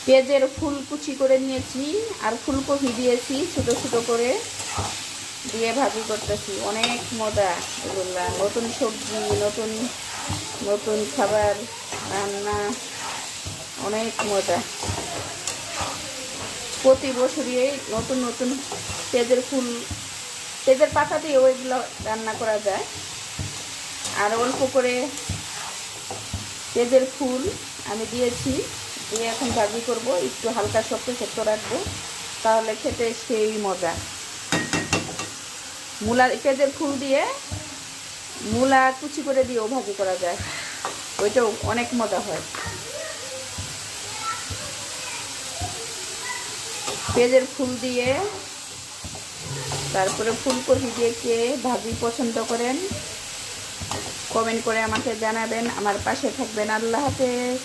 পেঁয়াজের ফুল কুচি করে নিয়েছি আর ফুলকপি দিয়েছি ছোট ছোট করে দিয়ে ভাজি করতেছি। অনেক মজা এগুলা, নতুন সবজি, নতুন নতুন খাবার রান্না, অনেক মজা। প্রতি বছরই নতুন নতুন পেঁয়াজের ফুল, পেঁয়াজের পাতা দিয়ে ওইগুলো রান্না করা যায়। আর অল্প করে পেঁয়াজের ফুল আমি দিয়েছি, দিয়ে এখন ভাজি করব, একটু হালকা শক্ত শক্ত রাখবো, তাহলে খেতে সেই মজা। মূলা, পেঁয়াজের ফুল দিয়ে মূলা কুচি করে দিয়েও ভাজি করা যায়, ওইটাও অনেক মজা হয়। পেঁয়াজের ফুল দিয়ে, তারপরে ফুলকপি দিয়ে কে ভাজি পছন্দ করেন কমেন্ট করে আমাকে জানাবেন। আমার পাশে থাকবেন। আল্লাহ হাফেজ।